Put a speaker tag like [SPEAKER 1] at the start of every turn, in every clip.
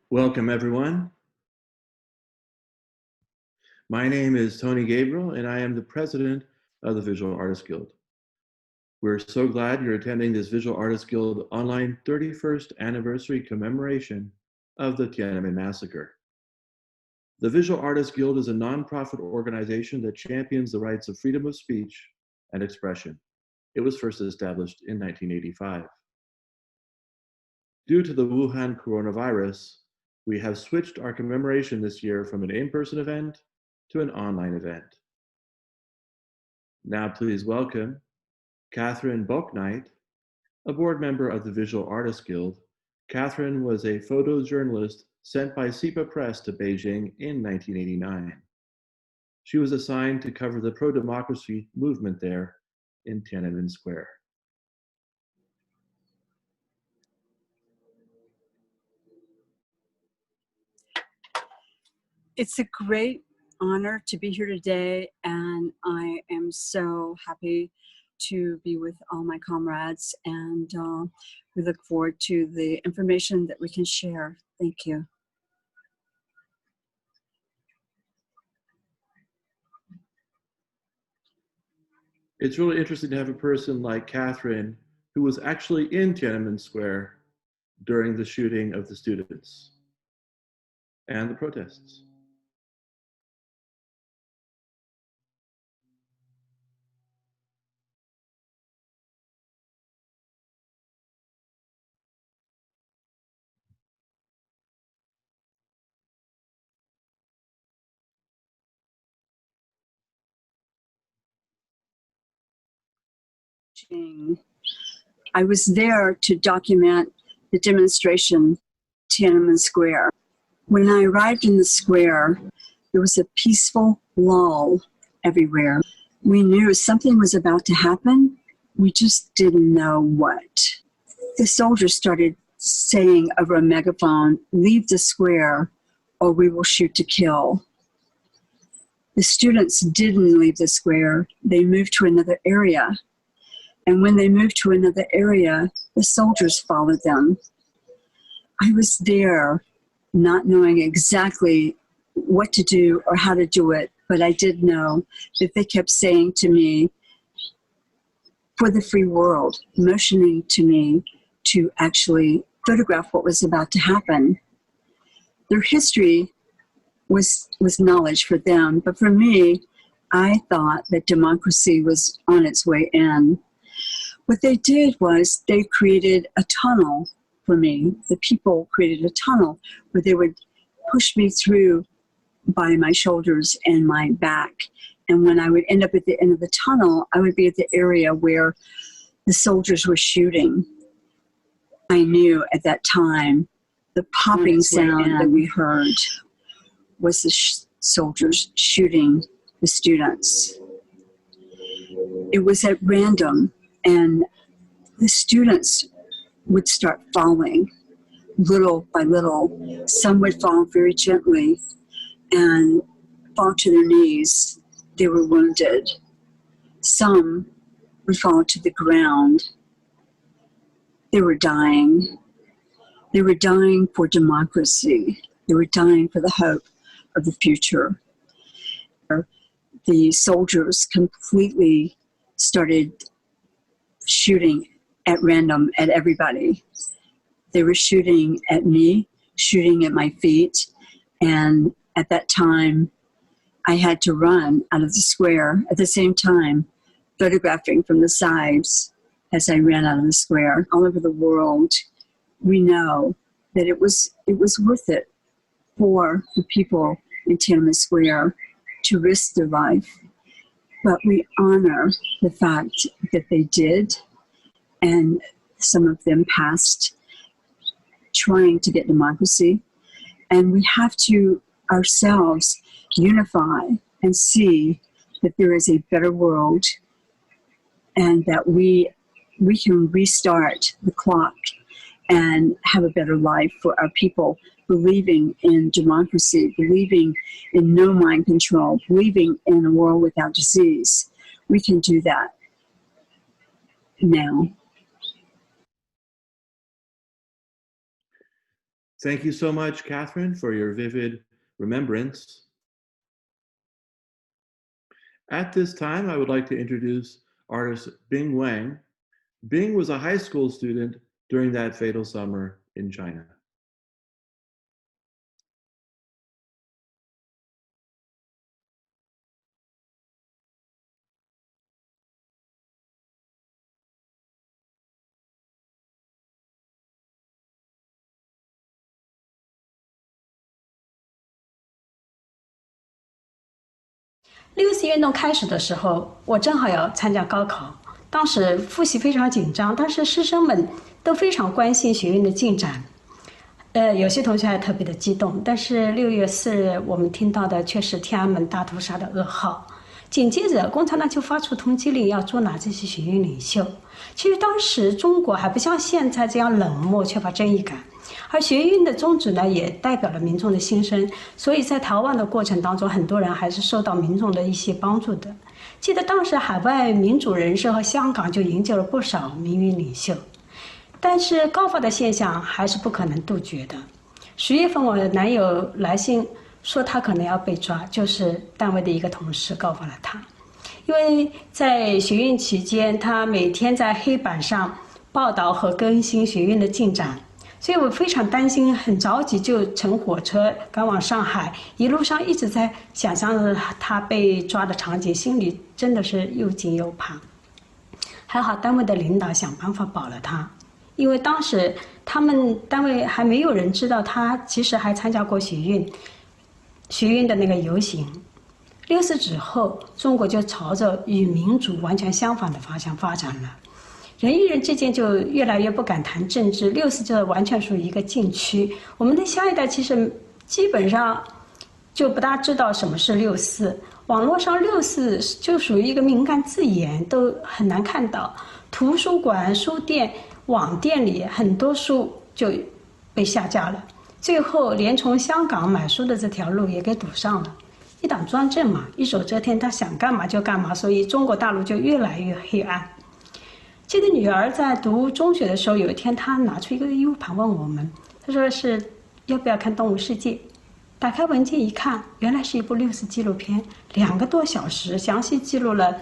[SPEAKER 1] Welcome, everyone. My name is Tony Gabriel, and I am the president of the Visual Artists Guild. We're so glad you're attending this Visual Artists Guild online 31st anniversary commemoration of the Tiananmen Massacre. The Visual Artists Guild is a nonprofit organization that champions the rights of freedom of speech and expression. It was first established in 1985. Due to the Wuhan coronavirus, we have switched our commemoration this year from an in-person event to an online event. Now please welcome Catherine Bouknight, a board member of the Visual Artists Guild. Catherine was a photojournalist sent by SIPA Press to Beijing in 1989. She was assigned to cover the pro-democracy movement there in Tiananmen Square.
[SPEAKER 2] It's a great honor to be here today, and I am so happy to be with all my comrades, and we look forward to the information that we can share. Thank you.
[SPEAKER 1] It's really interesting to have a person like Catherine who was actually in Tiananmen Square during the shooting of the students and the protests.
[SPEAKER 2] I was there to document the demonstration, Tiananmen Square. When I arrived in the square, there was a peaceful lull everywhere. We knew something was about to happen. We just didn't know what. The soldiers started saying over a megaphone, "Leave the square or we will shoot to kill." The students didn't leave the square. They moved to another area. And when they moved to another area, the soldiers followed them. I was there not knowing exactly what to do or how to do it, but I did know that they kept saying to me, "For the free world," motioning to me to actually photograph what was about to happen. Their history was knowledge for them, but for me, I thought that democracy was on its way in. What they did was they created a tunnel for me. The people created a tunnel where they would push me through by my shoulders and my back. And when I would end up at the end of the tunnel, I would be at the area where the soldiers were shooting. I knew at that time the popping sound that we heard was the soldiers shooting the students. It was at random, and the students would start falling little by little. Some would fall very gently and fall to their knees. They were wounded. Some would fall to the ground. They were dying. They were dying for democracy. They were dying for the hope of the future. The soldiers completely started shooting at random at everybody. They were shooting at me, shooting at my feet, and at that time, I had to run out of the square at the same time, photographing from the sides as I ran out of the square. All over the world, we know that it was worth it for the people in Tiananmen Square to risk their life. But we honor the fact that they did, and some of them passed trying to get democracy. And we have to ourselves unify and see that there is a better world and that we can restart the clock and have a better life for our people, believing in democracy, believing in no mind control, believing in a world without disease. We can do that now.
[SPEAKER 1] Thank you so much, Catherine, for your vivid remembrance. At this time, I would like to introduce artist Bing Wang. Bing was a high school student during that fatal summer in China.6·4
[SPEAKER 3] 运动开始的时候，我正好要参加高考，当时复习非常紧张，但是师生们都非常关心学运的进展。有些同学还特别的激动，但是6月4日我们听到的却是天安门大屠杀的噩耗。紧接着，共产党就发出通缉令，要捉拿这些学运领袖。其实当时中国还不像现在这样冷漠，缺乏正义感。而学运的宗旨呢，也代表了民众的心声，所以在逃亡的过程当中，很多人还是受到民众的一些帮助的。记得当时海外民主人士和香港就营救了不少民运领袖，但是告发的现象还是不可能杜绝的。10月份，我男友来信说他可能要被抓，就是单位的一个同事告发了他，因为在学运期间，他每天在黑板上报道和更新学运的进展。所以我非常担心，很着急，就乘火车赶往上海。一路上一直在想象着他被抓的场景，心里真的是又惊又怕。还好单位的领导想办法保了他，因为当时他们单位还没有人知道他其实还参加过学运的那个游行。6·4之后，中国就朝着与民主完全相反的方向发展了。人与人之间就越来越不敢谈政治，6·4就完全属于一个禁区。我们的下一代其实基本上就不大知道什么是6·4，网络上6·4就属于一个敏感字眼，都很难看到。图书馆、书店、网店里很多书就被下架了，最后连从香港买书的这条路也给堵上了。一党专政嘛，一手遮天，他想干嘛就干嘛，所以中国大陆就越来越黑暗。记得女儿在读中学的时候，有一天她拿出一个 U 盘问我们，她说是要不要看《动物世界》。打开文件一看，原来是一部6·4纪录片，2个多小时，详细记录了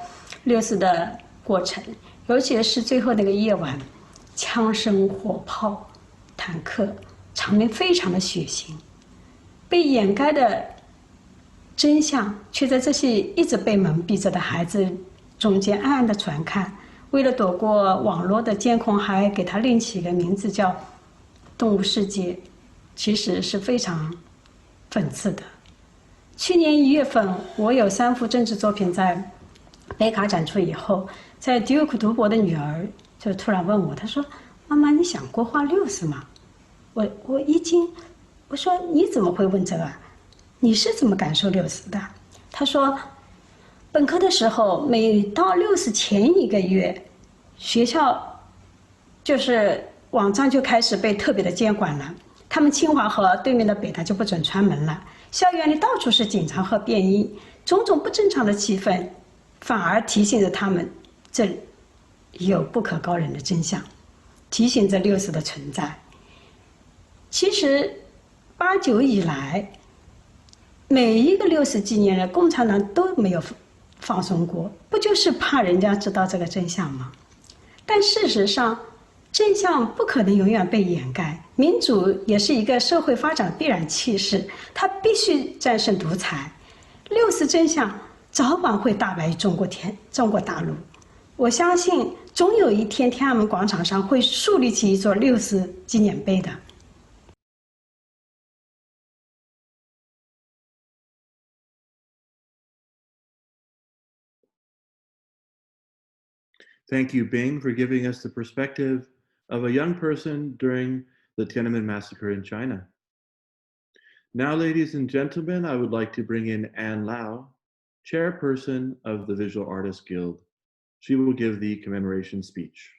[SPEAKER 3] 6·4的过程，尤其是最后那个夜晚，枪声、火炮、坦克，场面非常的血腥。被掩盖的真相，却在这些一直被蒙蔽着的孩子中间暗暗的传开。为了躲过网络的监控，还给他另起一个名字叫《动物世界》，其实是非常讽刺的。去年1月份，我有3幅政治作品在北卡展出以后，在 Duke 读博的女儿就突然问我，她说：“妈妈，你想过画6·4吗？”我一惊，我说：“你怎么会问这个？你是怎么感受6·4的？”她说：“本科的时候，每到6·4前1个月，学校就是网站就开始被特别的监管了。他们清华和对面的北大就不准串门了。校园里到处是警察和便衣，种种不正常的气氛，反而提醒着他们，这有不可告人的真相，提醒着6·4的存在。其实，8·9以来，每一个6·4纪念日，共产党都没有放松过，不就是怕人家知道这个真相吗？但事实上，真相不可能永远被掩盖。民主也是一个社会发展必然趋势，它必须战胜独裁。6·4真相早晚会大白于中国大陆。我相信，总有一天天安门广场上会树立起一座6·4纪念碑的。
[SPEAKER 1] Thank you, Bing, for giving us the perspective of a young person during the Tiananmen Massacre in China. Now, ladies and gentlemen, I would like to bring in Anne Lau, chairperson of the Visual Artists Guild. She will give the commemoration speech.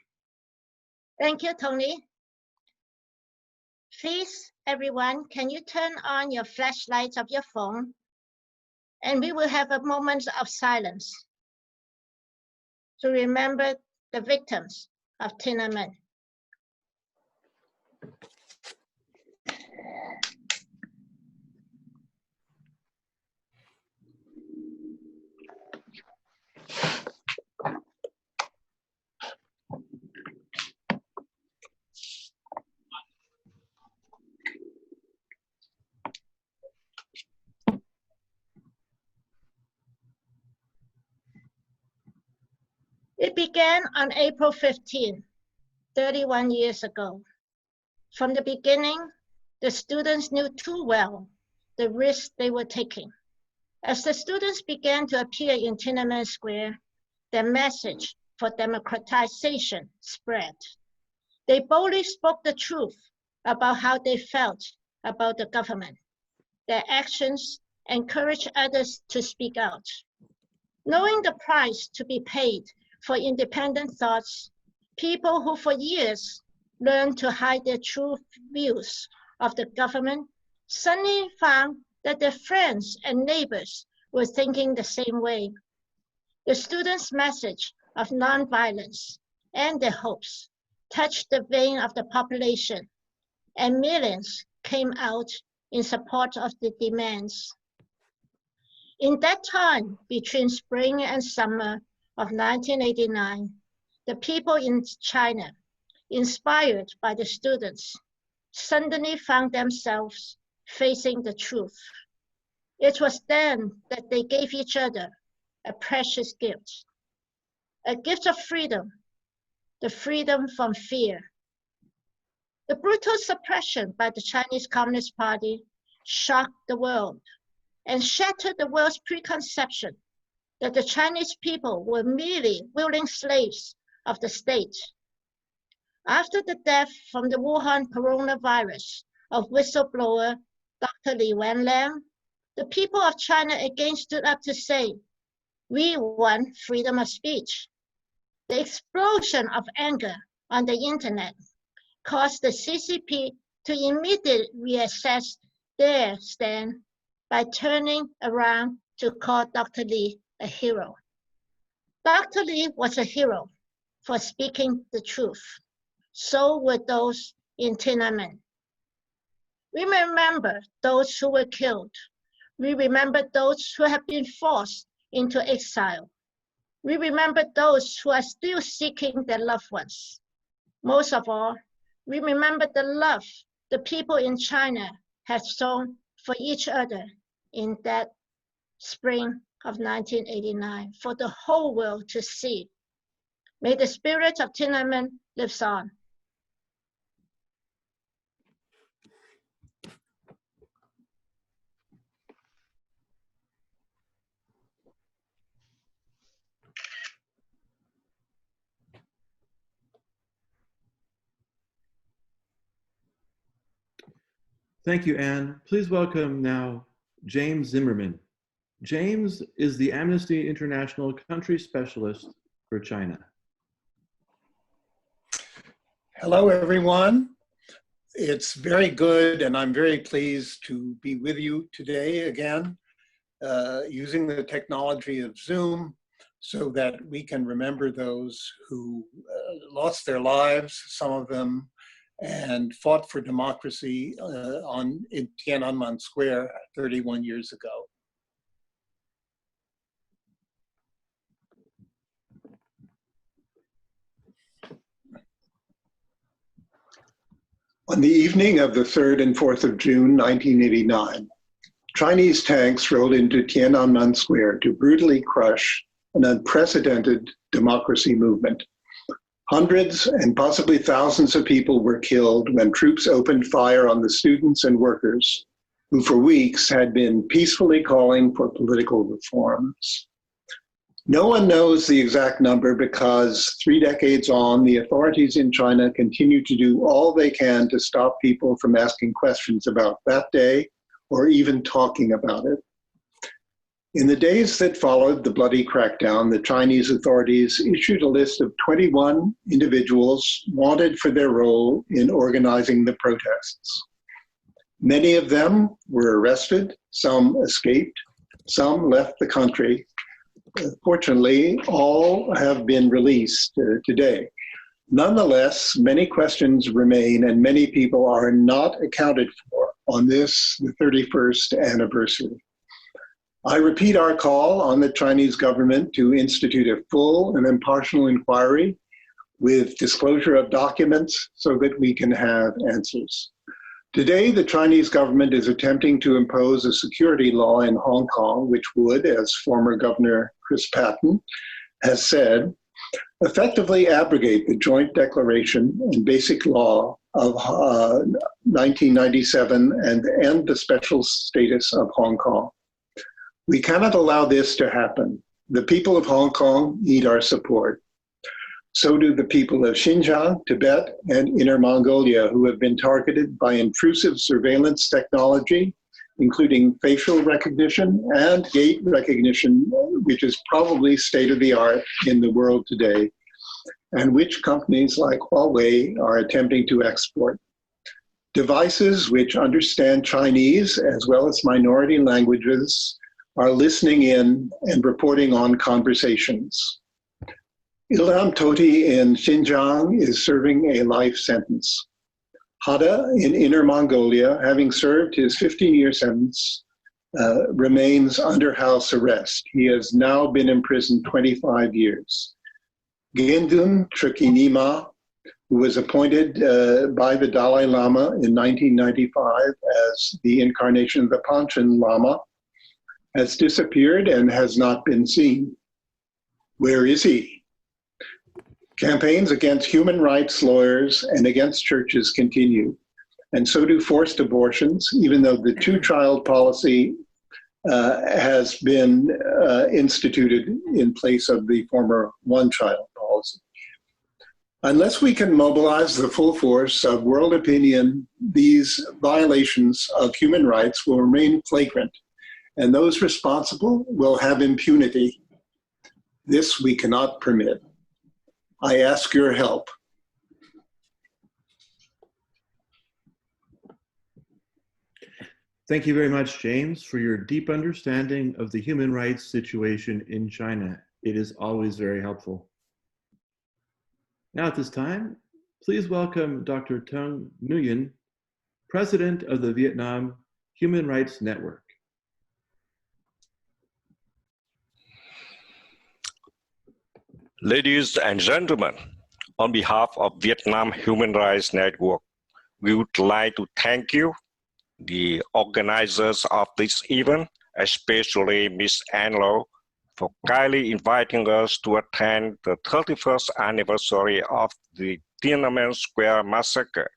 [SPEAKER 4] Thank you, Tony. Please, everyone, can you turn on your flashlights of your phone? And we will have a moment of silence to remember the victims of Tiananmen. began on April 15, 31 years ago. From the beginning, the students knew too well the risk they were taking. As the students began to appear in Tiananmen Square, their message for democratization spread. They boldly spoke the truth about how they felt about the government. Their actions encouraged others to speak out. Knowing the price to be paid for independent thoughts, people who for years learned to hide their true views of the government suddenly found that their friends and neighbors were thinking the same way. The students' message of nonviolence and their hopes touched the vein of the population, and millions came out in support of the demands. In that time between spring and summer of 1989, the people in China, inspired by the students, suddenly found themselves facing the truth. It was then that they gave each other a precious gift, a gift of freedom, the freedom from fear. The brutal suppression by the Chinese Communist Party shocked the world and shattered the world's preconception that the Chinese people were merely willing slaves of the state. After the death from the Wuhan coronavirus of whistleblower Dr. Li Wenliang, the people of China again stood up to say, "We want freedom of speech." The explosion of anger on the internet caused the CCP to immediately reassess their stand by turning around to call Dr. Li a hero. Dr. Li was a hero for speaking the truth. So were those in Tiananmen. We remember those who were killed. We remember those who have been forced into exile. We remember those who are still seeking their loved ones. Most of all, we remember the love the people in China had shown for each other in that spring of 1989 for the whole world to see. May the spirit of Tiananmen live on.
[SPEAKER 1] Thank you, Anne. Please welcome now James Zimmerman. James is the Amnesty International Country Specialist for China.
[SPEAKER 5] Hello, everyone. It's very good, and I'm very pleased to be with you today again, using the technology of Zoom so that we can remember those who lost their lives, some of them, and fought for democracy in Tiananmen Square 31 years ago. On the evening of the 3rd and 4th of June, 1989, Chinese tanks rolled into Tiananmen Square to brutally crush an unprecedented democracy movement. Hundreds and possibly thousands of people were killed when troops opened fire on the students and workers who for weeks had been peacefully calling for political reforms. No one knows the exact number because 3 decades on, the authorities in China continue to do all they can to stop people from asking questions about that day or even talking about it. In the days that followed the bloody crackdown, the Chinese authorities issued a list of 21 individuals wanted for their role in organizing the protests. Many of them were arrested, some escaped, some left the country. Fortunately, all have been released today. Nonetheless, many questions remain and many people are not accounted for on this, the 31st anniversary. I repeat our call on the Chinese government to institute a full and impartial inquiry with disclosure of documents so that we can have answers. Today, the Chinese government is attempting to impose a security law in Hong Kong, which would, as former Governor Chris Patten has said, effectively abrogate the Joint Declaration and Basic Law of 1997 and end the special status of Hong Kong. We cannot allow this to happen. The people of Hong Kong need our support. So do the people of Xinjiang, Tibet, and Inner Mongolia, who have been targeted by intrusive surveillance technology, including facial recognition and gait recognition, which is probably state-of-the-art in the world today, and which companies like Huawei are attempting to export. Devices which understand Chinese as well as minority languages are listening in and reporting on conversations. Ilham Tohti in Xinjiang is serving a life sentence. Hada in Inner Mongolia, having served his 15-year sentence, remains under house arrest. He has now been imprisoned 25 years. Gendun Trikhinima, who was appointed by the Dalai Lama in 1995 as the incarnation of the Panchen Lama, has disappeared and has not been seen. Where is he? Campaigns against human rights lawyers and against churches continue, and so do forced abortions, even though the two-child policy has been instituted in place of the former one-child policy. Unless we can mobilize the full force of world opinion, these violations of human rights will remain flagrant, and those responsible will have impunity. This we cannot permit. I ask your help.
[SPEAKER 1] Thank you very much, James, for your deep understanding of the human rights situation in China. It is always very helpful. Now at this time, please welcome Dr. Tung Nguyen, President of the Vietnam Human Rights Network.
[SPEAKER 6] Ladies and gentlemen, on behalf of Vietnam Human Rights Network, we would like to thank you, the organizers of this event, especially Ms. Ann Lo, for kindly inviting us to attend the 31st anniversary of the Tiananmen Square massacre.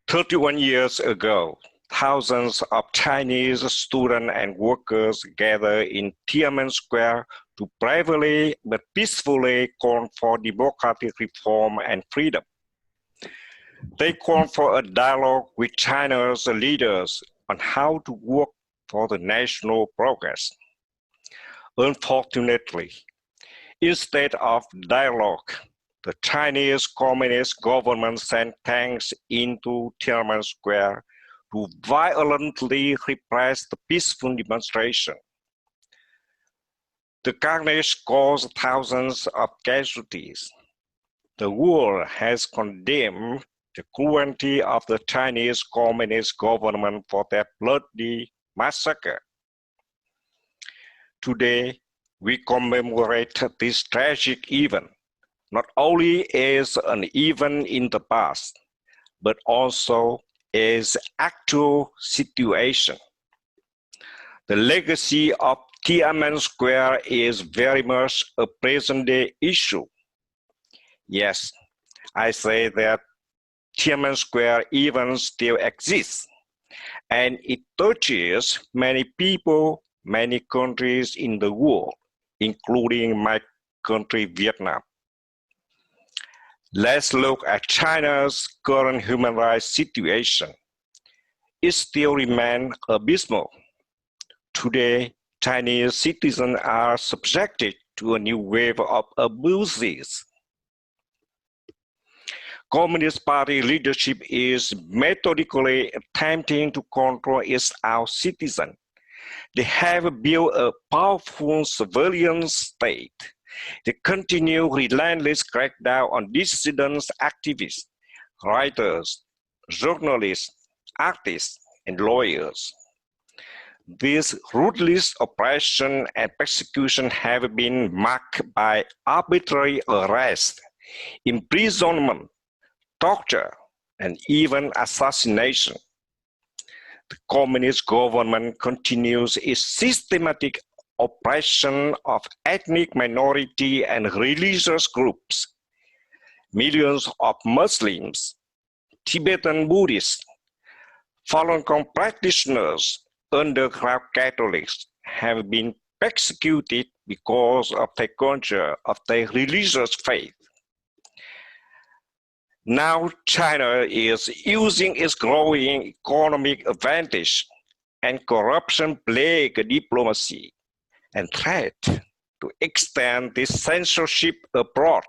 [SPEAKER 6] 31 years ago, thousands of Chinese students and workers gathered in Tiananmen Square to bravely but peacefully call for democratic reform and freedom. They called for a dialogue with China's leaders on how to work for the national progress. Unfortunately, instead of dialogue, the Chinese Communist government sent tanks into Tiananmen Square to violently repress the peaceful demonstration. The carnage caused thousands of casualties. The world has condemned the cruelty of the Chinese Communist government for their bloody massacre. Today, we commemorate this tragic event, not only as an event in the past, but also as actual situation. The legacy of Tiananmen Square is very much a present-day issue. Yes, I say that Tiananmen Square even still exists, and it touches many people, many countries in the world, including my country, Vietnam. Let's look at China's current human rights situation. It still remains abysmal. Today, Chinese citizens are subjected to a new wave of abuses. Communist Party leadership is methodically attempting to control its own citizens. They have built a powerful surveillance state. They continue relentless crackdown on dissidents, activists, writers, journalists, artists, and lawyers. This ruthless oppression and persecution have been marked by arbitrary arrest, imprisonment, torture, and even assassination. The communist government continues its systematic oppression of ethnic minority and religious groups. Millions of Muslims, Tibetan Buddhists, Falun Gong practitioners, underground Catholics have been persecuted because of their culture, of their religious faith. Now China is using its growing economic advantage and corruption-plagued diplomacy and threat to extend this censorship abroad,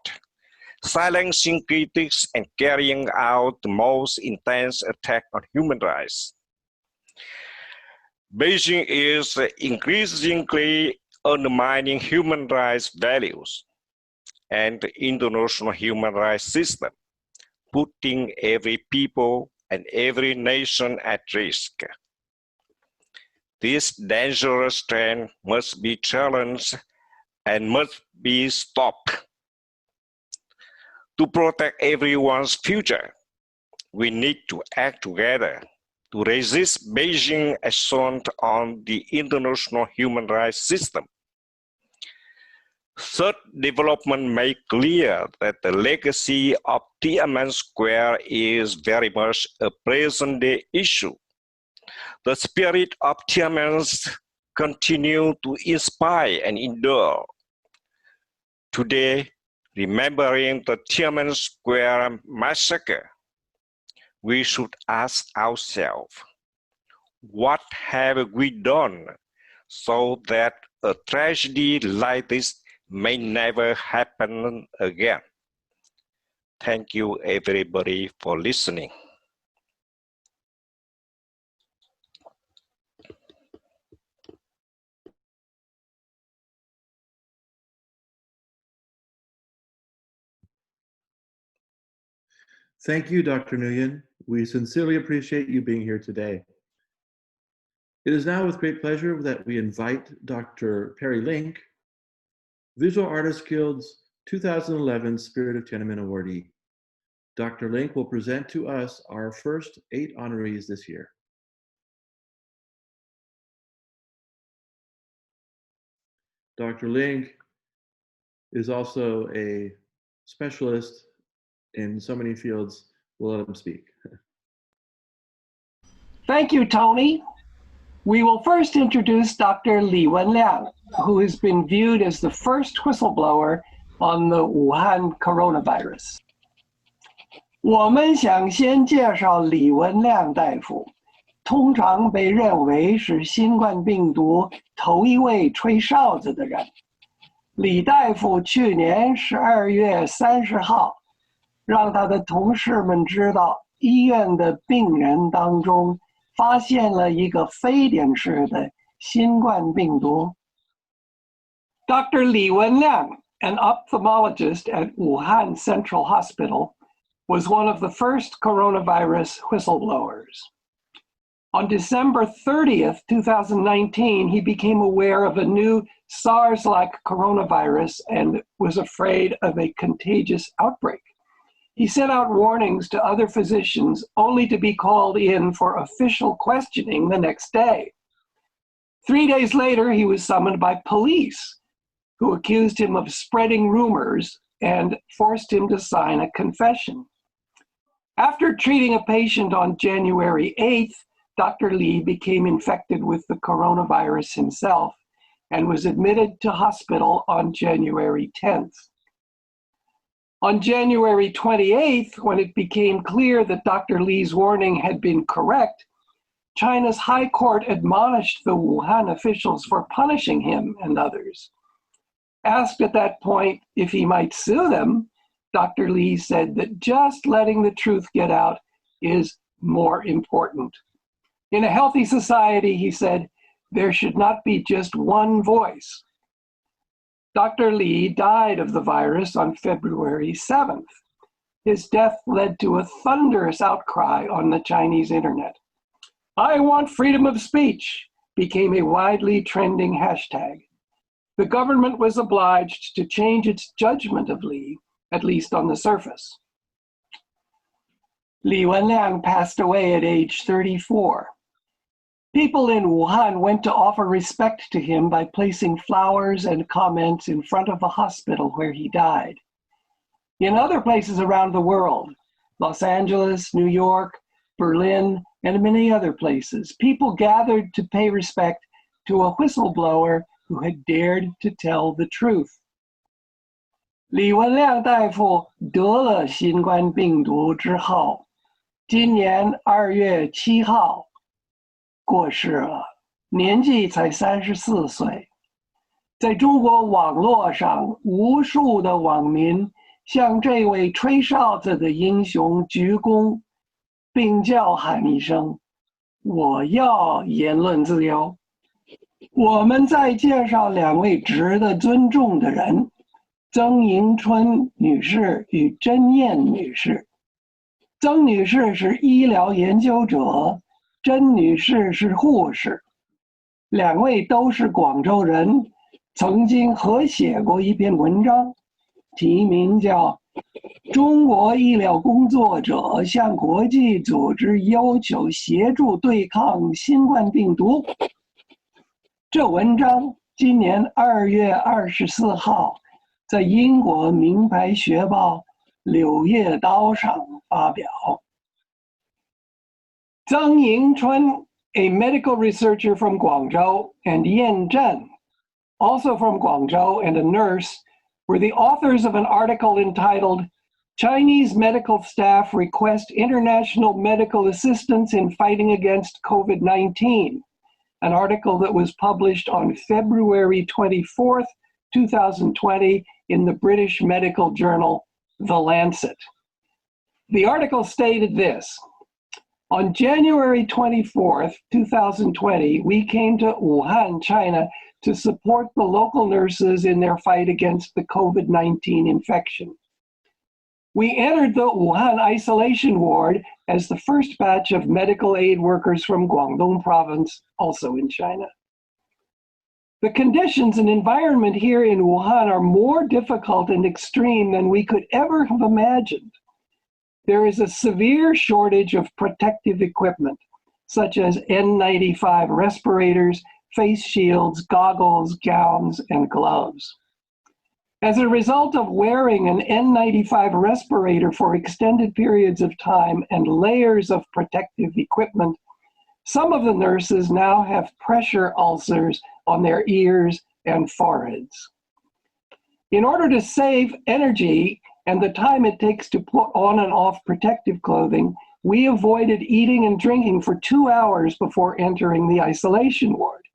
[SPEAKER 6] silencing critics and carrying out the most intense attack on human rights. Beijing is increasingly undermining human rights values and the international human rights system, putting every people and every nation at risk. This dangerous trend must be challenged and must be stopped. To protect everyone's future, we need to act together to resist Beijing's assault on the international human rights system. Third development made clear that the legacy of Tiananmen Square is very much a present-day issue. The spirit of Tiananmen continues to inspire and endure. Today, remembering the Tiananmen Square massacre, we should ask ourselves, what have we done so that a tragedy like this may never happen again? Thank you, everybody, for listening.
[SPEAKER 1] Thank you, Dr. Nguyen. We sincerely appreciate you being here today. It is now with great pleasure that we invite Dr. Perry Link, Visual Artists Guild's 2011 Spirit of Tiananmen awardee. Dr. Link will present to us our first 8 honorees this year. Dr. Link is also a specialist in so many fields. We'll let him speak.
[SPEAKER 7] Thank you, Tony. We will first introduce Dr. Li Wenliang, who has been viewed as the first whistleblower on the Wuhan coronavirus. 我们想先介绍李文亮大夫，通常被认为是新冠病毒头一位吹哨子的人。李大夫去年12月30号，让他的同事们知道，医院的病人当中发现了一个非典式的新冠病毒。Dr. Li Wenliang, an ophthalmologist at Wuhan Central Hospital, was one of the first coronavirus whistleblowers. On December 30th, 2019, he became aware of a new SARS-like coronavirus and was afraid of a contagious outbreak. He sent out warnings to other physicians only to be called in for official questioning the next day. 3 days later, he was summoned by police, who accused him of spreading rumors and forced him to sign a confession. After treating a patient on January 8th, Dr. Li became infected with the coronavirus himself and was admitted to hospital on January 10th. On January 28th, when it became clear that Dr. Li's warning had been correct, China's High Court admonished the Wuhan officials for punishing him and others. Asked at that point if he might sue them, Dr. Li said that just letting the truth get out is more important. In a healthy society, he said, there should not be just one voice. Dr. Li died of the virus on February 7th. His death led to a thunderous outcry on the Chinese internet. "I want freedom of speech" became a widely trending hashtag. The government was obliged to change its judgment of Li, at least on the surface. Li Wenliang passed away at age 34. People in Wuhan went to offer respect to him by placing flowers and comments in front of the hospital where he died. In other places around the world, Los Angeles, New York, Berlin, and many other places, people gathered to pay respect to a whistleblower who had dared to tell the truth. 李文亮大夫得了新冠病毒之后，今年2月7号过世了，年纪才34岁。在中国网络上，无数的网民向这位吹哨子的英雄鞠躬，并叫喊一声：“我要言论自由。”我们再介绍2位值得尊重的人：曾迎春女士与甄燕女士。曾女士是医疗研究者，甄女士是护士。2位都是广州人，曾经合写过一篇文章，题名叫《中国医疗工作者向国际组织要求协助对抗新冠病毒》。这文章今年2月24号在英国名牌学报《柳叶刀》上发表。曾迎春 a medical researcher from Guangzhou, and Yan Zhen, also from Guangzhou and a nurse, were the authors of an article entitled Chinese Medical Staff Request International Medical Assistance in Fighting Against COVID-19, an article that was published on February 24th, 2020 in the British medical journal, The Lancet. The article stated this: on January 24th, 2020, we came to Wuhan, China, to support the local nurses in their fight against the COVID-19 infection. We entered the Wuhan isolation ward as the first batch of medical aid workers from Guangdong province, also in China. The conditions and environment here in Wuhan are more difficult and extreme than we could ever have imagined. There is a severe shortage of protective equipment, such as N95 respirators, face shields, goggles, gowns, and gloves. As a result of wearing an N95 respirator for extended periods of time and layers of protective equipment, some of the nurses now have pressure ulcers on their ears and foreheads. In order to save energy and the time it takes to put on and off protective clothing, we avoided eating and drinking for 2 hours before entering the isolation ward.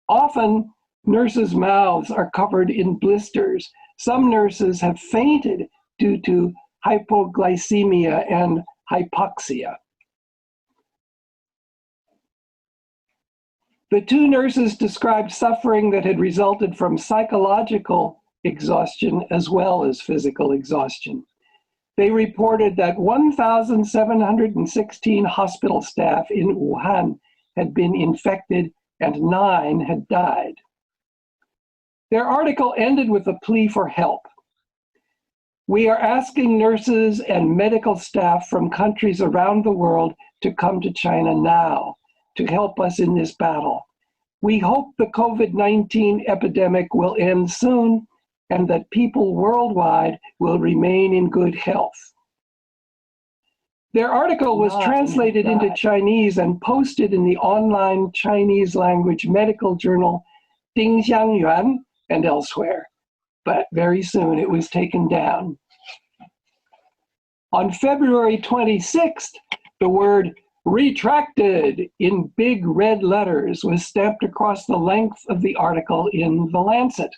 [SPEAKER 7] Often, nurses' mouths are covered in blisters. Some nurses have fainted due to hypoglycemia and hypoxia. The 2 nurses described suffering that had resulted from psychological exhaustion as well as physical exhaustion. They reported that 1,716 hospital staff in Wuhan had been infected and 9 had died. Their article ended with a plea for help. We are asking nurses and medical staff from countries around the world to come to China now to help us in this battle. We hope the COVID-19 epidemic will end soon and that people worldwide will remain in good health. Their article was translated into Chinese and posted in the online Chinese language medical journal Dingxiangyuan and elsewhere, but very soon it was taken down. On February 26th, the word retracted in big red letters was stamped across the length of the article in The Lancet.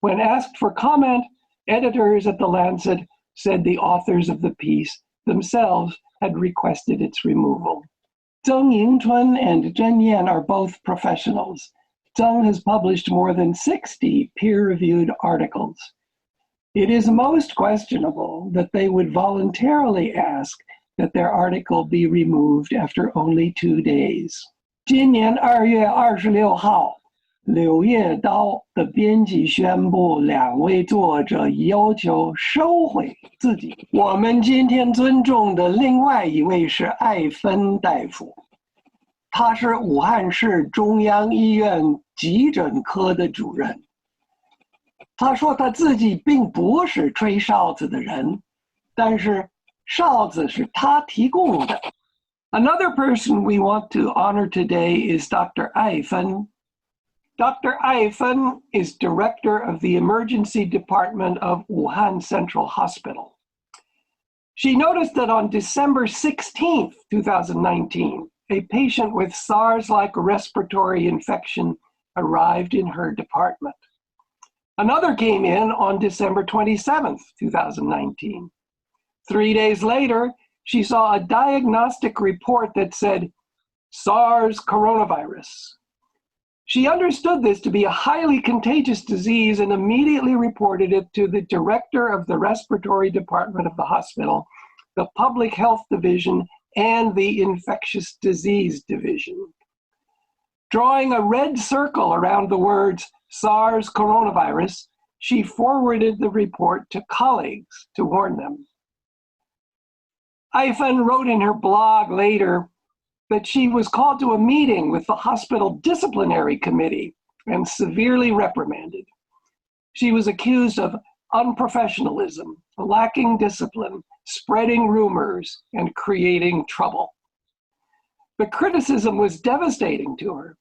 [SPEAKER 7] When asked for comment, editors at The Lancet said the authors of the piece themselves had requested its removal. Zheng Yingchun and Zhen Yan are both professionals. Zheng has published more than 60 peer-reviewed articles. It is most questionable that they would voluntarily ask that their article be removed after only 2 days. 今年2月26号，柳叶刀的编辑宣布2位作者要求收回自己。我们今天尊重的另外一位是艾芬大夫。他是武汉市中央医院急诊科的主任。他说他自己并不是吹哨子的人，但是哨子是他提供的。Another person we want to honor today is Dr. Ai Fen. Dr. Ai Fen is director of the emergency department of Wuhan Central Hospital. She noticed that on December 16th, 2019, a patient with SARS-like respiratory infection arrived in her department. Another came in on December 27th, 2019. 3 days later, she saw a diagnostic report that said SARS coronavirus. She understood this to be a highly contagious disease and immediately reported it to the director of the respiratory department of the hospital, the public health division, and the infectious disease division. Drawing a red circle around the words SARS coronavirus, she forwarded the report to colleagues to warn them. Ai Fen wrote in her blog later that she was called to a meeting with the hospital disciplinary committee and severely reprimanded. She was accused of unprofessionalism, lacking discipline, spreading rumors, and creating trouble. The criticism was devastating to her.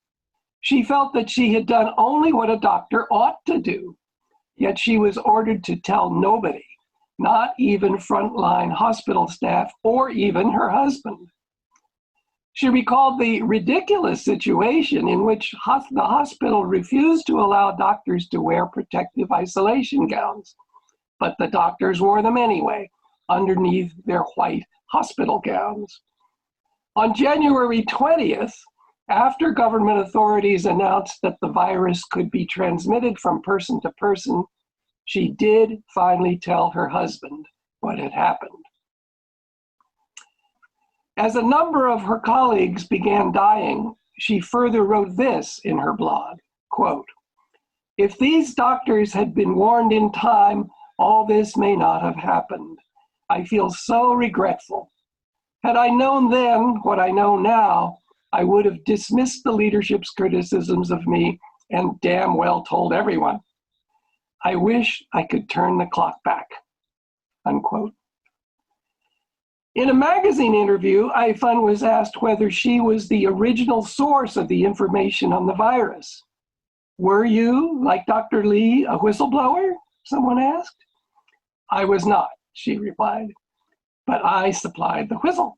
[SPEAKER 7] She felt that she had done only what a doctor ought to do, yet she was ordered to tell nobody, not even frontline hospital staff or even her husband. She recalled the ridiculous situation in which the hospital refused to allow doctors to wear protective isolation gowns, but the doctors wore them anyway, underneath their white hospital gowns. On January 20th, after government authorities announced that the virus could be transmitted from person to person, she did finally tell her husband what had happened. As a number of her colleagues began dying, she further wrote this in her blog, quote, "If these doctors had been warned in time, all this may not have happened. I feel so regretful. Had I known then what I know now, I would have dismissed the leadership's criticisms of me and damn well told everyone. I wish I could turn the clock back," unquote. In a magazine interview, Ai Fen was asked whether she was the original source of the information on the virus. "Were you, like Dr. Li, a whistleblower?" someone asked. "I was not," she replied, "but I supplied the whistle."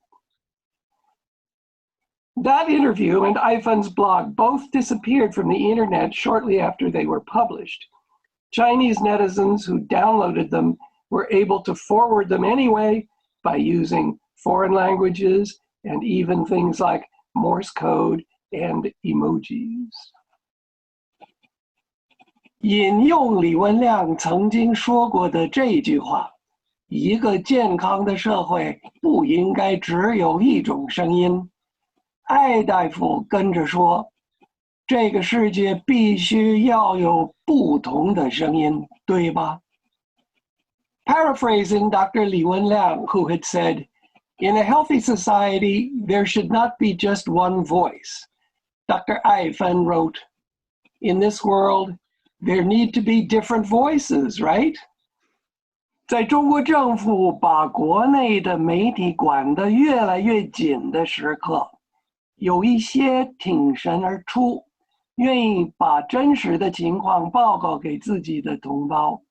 [SPEAKER 7] That interview and Ai Fen's blog both disappeared from the internet shortly after they were published. Chinese netizens who downloaded them were able to forward them anyway by using foreign languages and even things like Morse code and emojis. 引用李文亮曾经说过的这句话，一个健康的社会不应该只有一种声音。艾大夫跟着说，这个世界必须要有不同的声音，对吧？Paraphrasing Dr. Li Wenliang, who had said, "In a healthy society, there should not be just one voice," Dr. Ai Fen wrote, "In this world, there need to be different voices, right?" 在中国政府把国内的媒体管得越来越紧的时刻，有一些挺身而出，愿意把真实的情况报告给自己的同胞。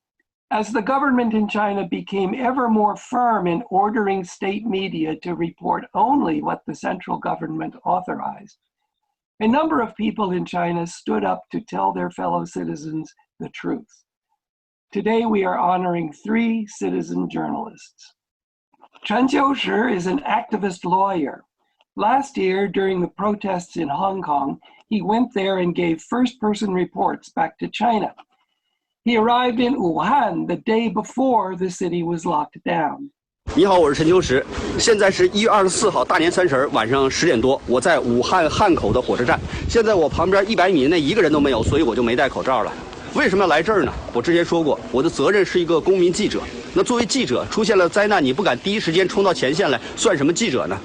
[SPEAKER 7] As the government in China became ever more firm in ordering state media to report only what the central government authorized, a number of people in China stood up to tell their fellow citizens the truth. Today we are honoring 3 citizen journalists. Chen Qiushi is an activist lawyer. Last year, during the protests in Hong Kong, he went there and gave first-person reports back to China. He arrived in Wuhan the day before the city was locked down.
[SPEAKER 8] 你好，我是陈秋实。现在是1月24号，大年30晚上10点多，我在武汉汉口的火车站。现在我旁边100米内一个人都没有，所以我就没戴口罩了。为什么要来这儿呢？我之前说过，我的责任是一个公民记者。那作为记者，出现了灾难，你不敢第一时间冲到前线来，算什么记者呢？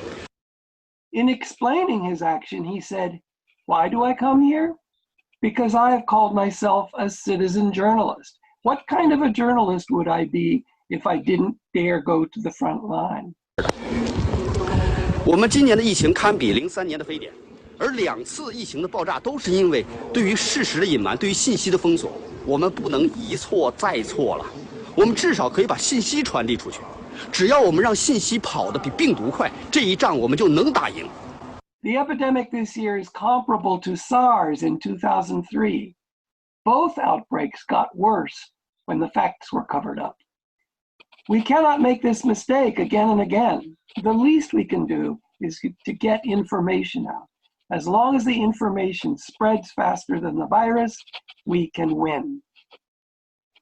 [SPEAKER 7] In explaining his action, he said, "Why do I come here? Because I have called myself a citizen journalist. What kind of a journalist would I be if I didn't dare go to the front line?"
[SPEAKER 8] 我们今年的疫情堪比03年的非典，而2次疫情的爆炸都是因为对于事实的隐瞒，对于信息的封锁。我们不能一错再错了，我们至少可以把信息传递出去。只要我们让信息跑得比病毒快，这一仗我们就能打赢。
[SPEAKER 7] The epidemic this year is comparable to SARS in 2003. Both outbreaks got worse when the facts were covered up. We cannot make this mistake again and again. The least we can do is to get information out. As long as the information spreads faster than the virus, we can win.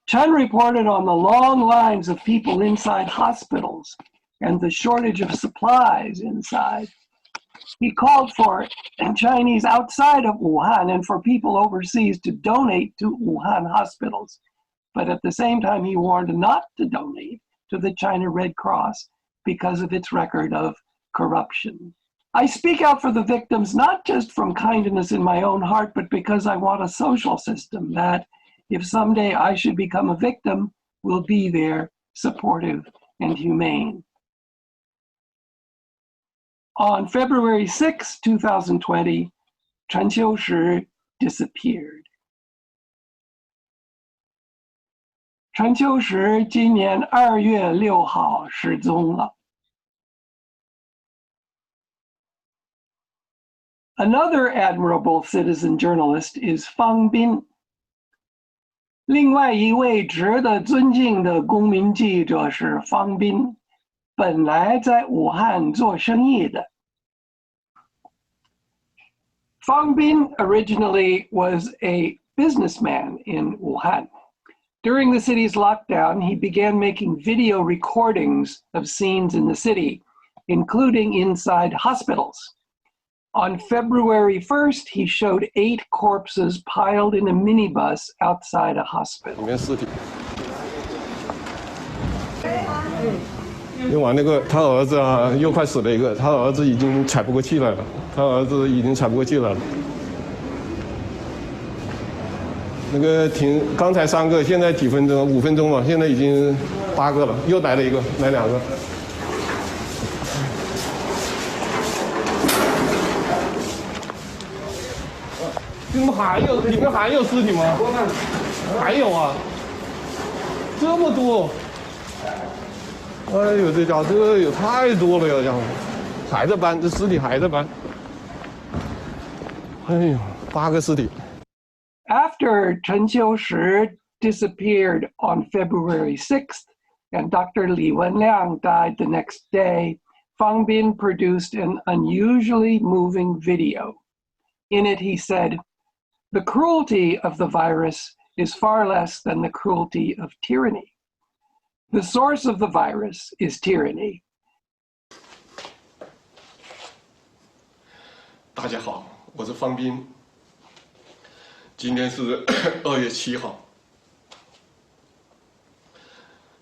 [SPEAKER 7] Chen reported on the long lines of people inside hospitals and the shortage of supplies inside. He called for Chinese outside of Wuhan and for people overseas to donate to Wuhan hospitals. But at the same time, he warned not to donate to the China Red Cross because of its record of corruption. I speak out for the victims not just from kindness in my own heart, but because I want a social system that, if someday I should become a victim, will be there, supportive and humane. On February 6, 2020, Chen Qiushi disappeared. 陈秋实今年2月6号失踪了。Another admirable citizen journalist is Fang Bin. 另外一位值得尊敬的公民记者是方斌，本来在武汉做生意的。Fang Bin originally was a businessman in Wuhan. During the city's lockdown, he began making video recordings of scenes in the city, including inside hospitals. On February 1st, he showed 8 corpses piled in a minibus outside a hospital.
[SPEAKER 9] 另外那个他儿子啊，又快死了一个，他儿子已经喘不过气来了，那个刚才3个，现在几分钟？5分钟了，现在已经8个了，又来了一个，来2个。你们里面还有尸体吗？还有啊，这么多！哎呦，这家伙这有太多了呀，这样还在搬，这尸体还在搬。哎呦，8个尸体。
[SPEAKER 7] After Chen Qiushi disappeared on February 6th and Dr. Li Wenliang died the next day, Fang Bin produced an unusually moving video. In it, he said, "The cruelty of the virus is far less than the cruelty of tyranny. The source of the virus is tyranny."
[SPEAKER 9] 大家好，我是方斌。今天是2月7号。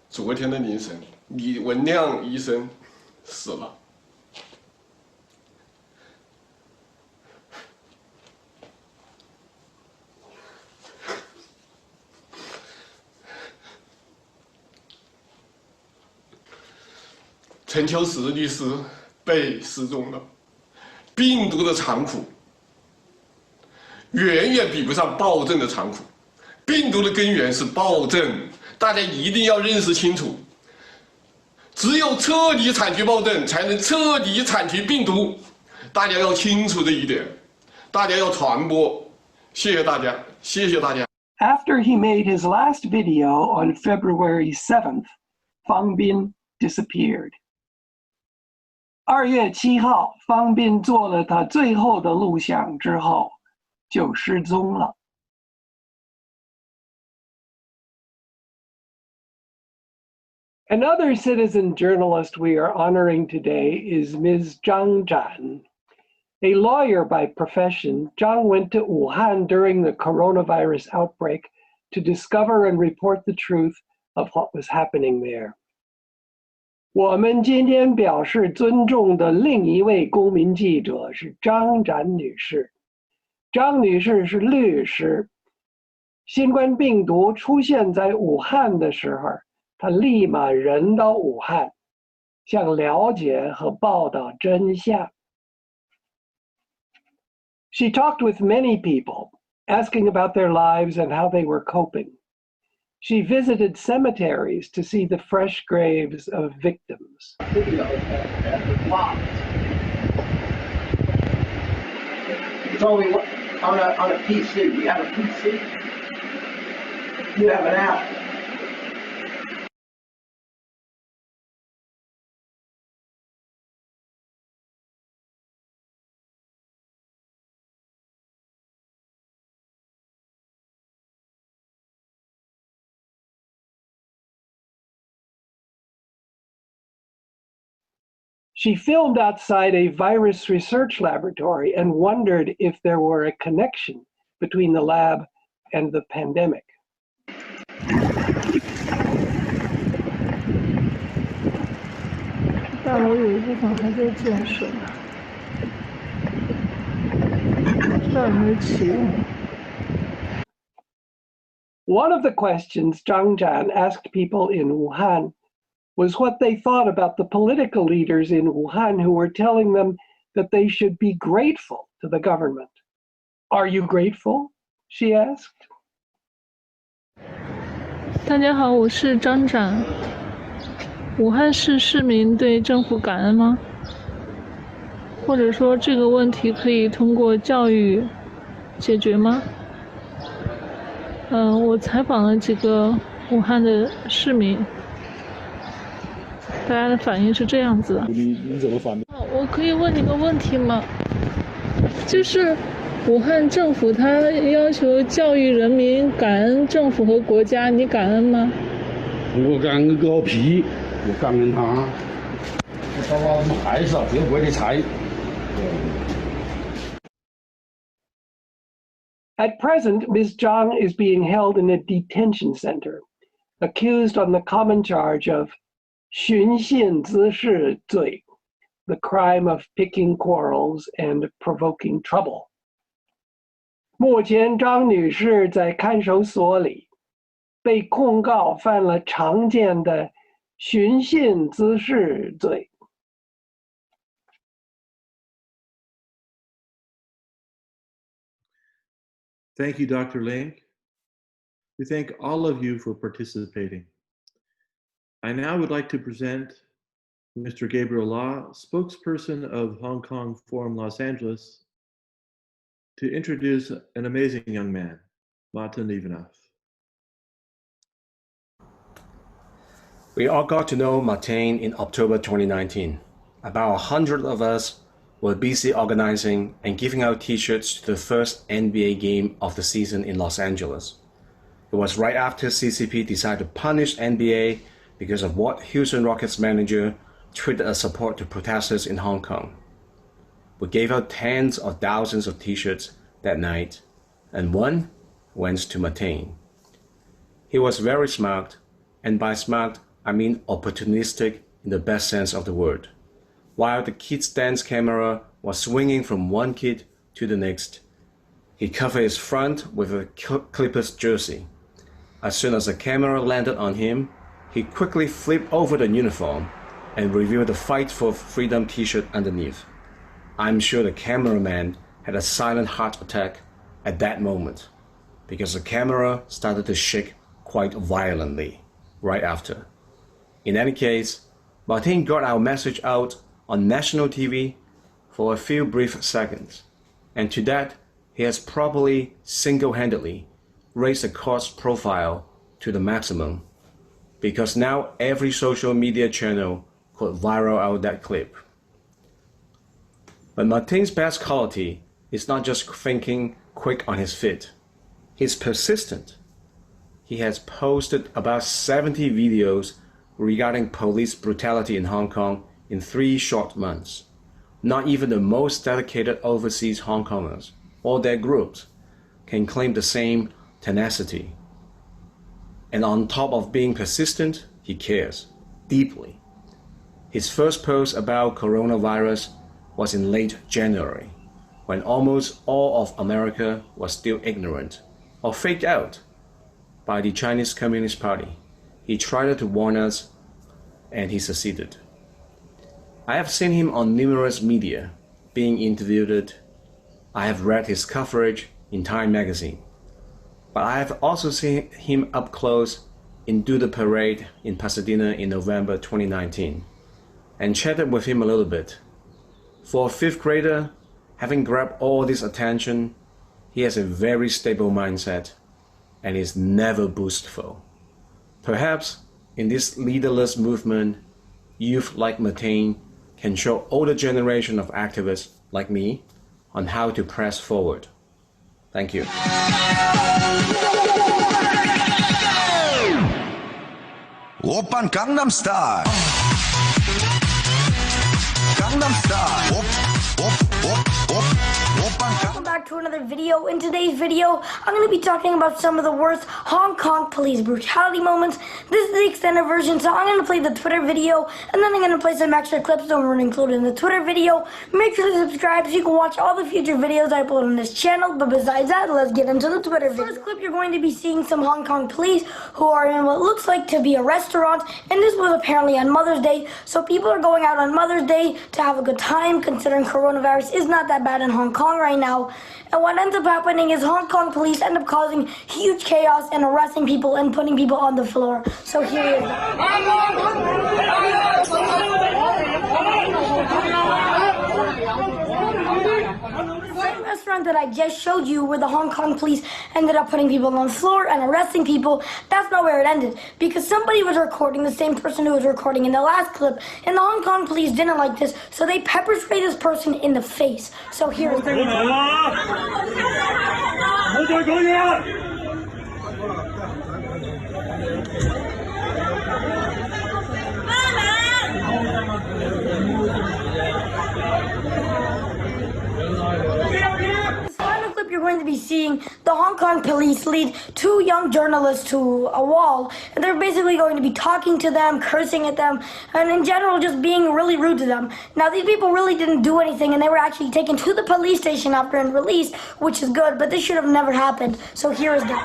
[SPEAKER 9] 昨天的凌晨，李文亮医生死了。陈秋实律师被失踪了。病毒的残酷远远比不上暴政的残酷，病毒的根源是暴政，大家一定要认识清楚。只有彻底铲除暴政，才能彻底铲除病毒。大家要清楚这一点，大家要传播。谢谢大家，谢谢大家。
[SPEAKER 7] After he made his last video on February 7th, Fang Bin disappeared. 2月7号，方斌做了他最后的录像之后，就失踪了。Another citizen journalist we are honoring today is Ms. Zhang Zhan. A lawyer by profession, Zhang went to Wuhan during the coronavirus outbreak to discover and report the truth of what was happening there. 我们今天表示尊重的另一位公民记者是张展女士。张女士是律师。新冠病毒出现在武汉的时候，她立马人到武汉，想了解和报道真相。She talked with many people, asking about their lives and how they were coping. She visited cemeteries to see the fresh graves of victims.
[SPEAKER 10] It's only on a PC. You have a PC? You have an app.
[SPEAKER 7] She filmed outside a virus research laboratory and wondered if there were a connection between the lab and the pandemic.
[SPEAKER 11] 大楼有一部分还在建设，不知道有没有启用。
[SPEAKER 7] One of the questions Zhang Zhan asked people in Wuhan was what they thought about the political leaders in Wuhan who were telling them that they should be grateful to the government. Are you grateful? She asked.
[SPEAKER 11] 大家好，我是张展。武汉市市民对政府感恩吗？或者说这个问题可以通过教育解决吗？我采访了几个武汉的市民，大家的反应是这样子的。
[SPEAKER 12] 你怎么反应？
[SPEAKER 11] 我可以问你个问题吗？就是武汉政府他要求教育人民感恩政府和国家，你感恩吗？
[SPEAKER 12] 我感恩个屁！我感恩他，他把我们害死了，别国的财。
[SPEAKER 7] At present, Ms. Zhang is being held in a detention center, accused on the common charge of 寻衅滋事罪, the crime of picking quarrels and provoking trouble. 目前张女士在看守所里，被控告犯了常见的寻衅滋事罪。
[SPEAKER 1] Thank you, Dr. Ling. We thank all of you for participating. I now would like to present Mr. Gabriel Law, spokesperson of Hong Kong Forum Los Angeles, to introduce an amazing young man, Matan Evenoff.
[SPEAKER 13] We all got to know Matan in October 2019. About 100 of us were busy organizing and giving out t-shirts to the first NBA game of the season in Los Angeles. It was right after CCP decided to punish NBA because of what Houston Rockets manager tweeted as support to protesters in Hong Kong. We gave out tens of thousands of t-shirts that night, and one went to Matan. He was very smart, and by smart, I mean opportunistic in the best sense of the word. While the kid's dance camera was swinging from one kid to the next, he covered his front with a Clippers jersey. As soon as the camera landed on him, he quickly flipped over the uniform and revealed the Fight for Freedom t-shirt underneath. I'm sure the cameraman had a silent heart attack at that moment, because the camera started to shake quite violently right after. In any case, Matan got our message out on national TV for a few brief seconds, and to that, he has probably single-handedly raised the cost profile to the maximum, because now every social media channel could viral out that clip. But Matan's best quality is not just thinking quick on his feet. He's persistent. He has posted about 70 videos regarding police brutality in Hong Kong in 3 short months. Not even the most dedicated overseas Hong Kongers or their groups can claim the same tenacity. And on top of being persistent, he cares deeply. His first post about coronavirus was in late January, when almost all of America was still ignorant or faked out by the Chinese Communist Party. He tried to warn us, and he succeeded. I have seen him on numerous media, being interviewed. I have read his coverage in Time magazine. But I have also seen him up close in Do the Parade in Pasadena in November 2019, and chatted with him a little bit. For a fifth grader, having grabbed all this attention, he has a very stable mindset and is never boastful. Perhaps in this leaderless movement, youth like Matan can show older generation of activists like me on how to press forward. Thank you.
[SPEAKER 14] Oppan Gangnam Style. Gangnam Style.
[SPEAKER 15] Welcome back to another video. In today's video, I'm going to be talking about some of the worst Hong Kong police brutality moments. This is the extended version, so I'm going to play the Twitter video, and then I'm going to play some extra clips that were included in the Twitter video. Make sure to subscribe so you can watch all the future videos I upload on this channel. But besides that, let's get into the Twitter video. First clip, you're going to be seeing some Hong Kong police who are in what looks like to be a restaurant, and this was apparently on Mother's Day. So people are going out on Mother's Day to have a good time, considering coronavirus is not that bad in Hong Kong right now. And what ends up happening is Hong Kong police end up causing huge chaos and arresting people and putting people on the floor. So here it is. The restaurant that I just showed you where the Hong Kong police ended up putting people on the floor and arresting people, that's not where it ended, because somebody was recording, the same person who was recording in the last clip, and the Hong Kong police didn't like this, so they pepper spray this person in the face. So here's the you're going to be seeing the Hong Kong police lead two young journalists to a wall, and they're basically going to be talking to them, cursing at them, and in general just being really rude to them. Now these people really didn't do anything, and they were actually taken to the police station after and released, which is good, but this should have never happened. So here is that.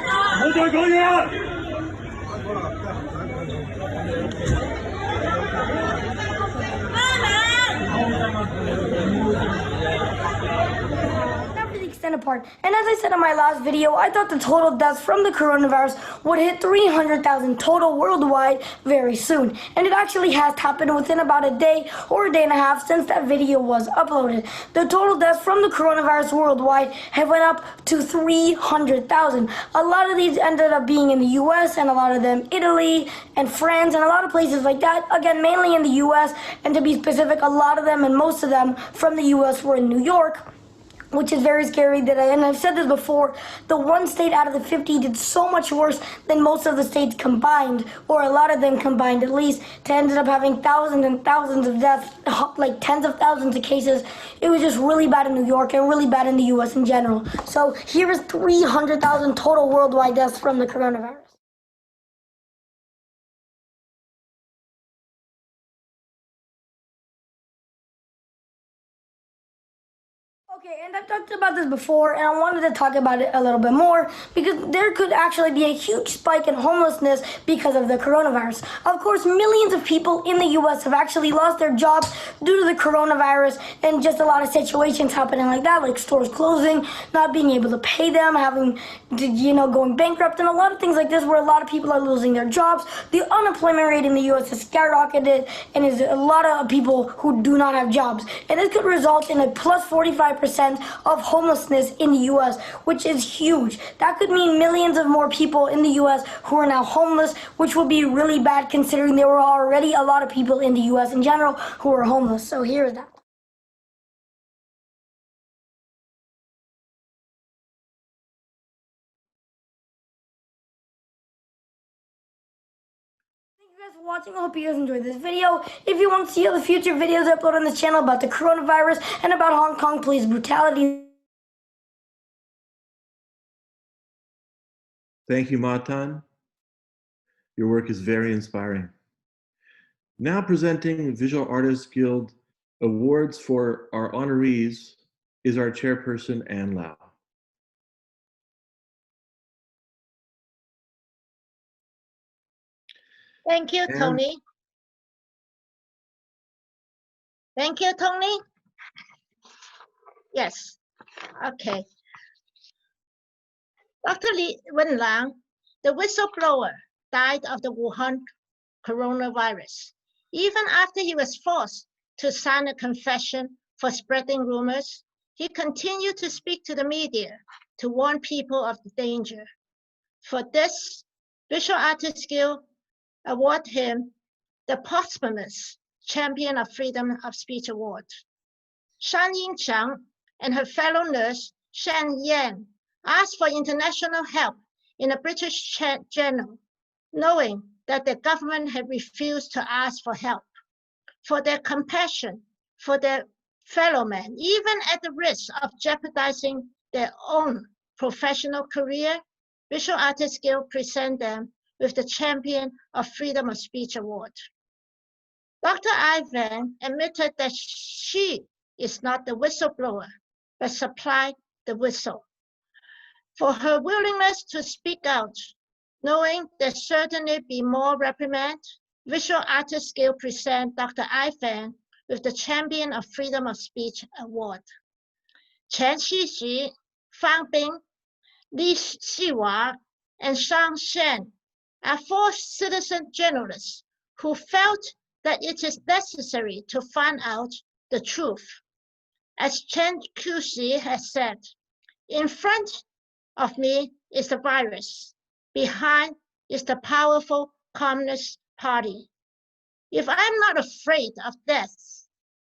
[SPEAKER 15] Apart. And as I said in my last video, I thought the total deaths from the coronavirus would hit 300,000 total worldwide very soon. And it actually has happened within about a day or a day and a half since that video was uploaded. The total deaths from the coronavirus worldwide have went up to 300,000. A lot of these ended up being in the US, and a lot of them Italy and France and a lot of places like that. Again, mainly in the US, and to be specific, a lot of them and most of them from the US were in New York, which is very scary. And I've said this before, the one state out of the 50 did so much worse than most of the states combined, or a lot of them combined at least, to ended up having thousands and thousands of deaths, like tens of thousands of cases. It was just really bad in New York and really bad in the US in general. So here is 300,000 total worldwide deaths from the coronavirus. Okay, and I've talked about this before, and I wanted to talk about it a little bit more, because there could actually be a huge spike in homelessness because of the coronavirus. Of course, millions of people in the US have actually lost their jobs due to the coronavirus, and just a lot of situations happening like that, like stores closing, not being able to pay them, having to, going bankrupt, and a lot of things like this where a lot of people are losing their jobs. The unemployment rate in the US has skyrocketed, and is a lot of people who do not have jobs. And this could result in a plus 45% of homelessness in the US, which is huge. That could mean millions of more people in the US who are now homeless, which would be really bad considering there were already a lot of people in the US in general who were homeless. So here's that. For watching. I hope you guys enjoyed this video. If you want to see other future videos I upload on this channel about the coronavirus and about Hong Kong police brutality.
[SPEAKER 1] Thank you, Matan. Your work is very inspiring. Now presenting Visual Artists Guild awards for our honorees is our chairperson, Ann Lau.
[SPEAKER 4] Thank you, Tony. Thank you, Tony. Yes, okay. Dr. Li Wenliang, the whistleblower, died of the Wuhan coronavirus. Even after he was forced to sign a confession for spreading rumors, he continued to speak to the media to warn people of the danger. For this, Visual Artists Guild award him the posthumous Champion of Freedom of Speech Award. Shan Yingqiang and her fellow nurse, Shan Yan, asked for international help in a British journal, knowing that the government had refused to ask for help. For their compassion for their fellow men, even at the risk of jeopardizing their own professional career, Visual Artists Guild present them with the Champion of Freedom of Speech Award. Dr. Ivan admitted that she is not the whistleblower, but supplied the whistle. For her willingness to speak out, knowing there certainly be more reprimand, Visual Artists Guild present Dr. Ivan with the Champion of Freedom of Speech Award. Chen Xixi, Fang Bing, Li Xiwa, and Shang Shen are 4 citizen journalists who felt that it is necessary to find out the truth. As Chen Qiuxi has said, in front of me is the virus. Behind is the powerful Communist Party. If I'm not afraid of death,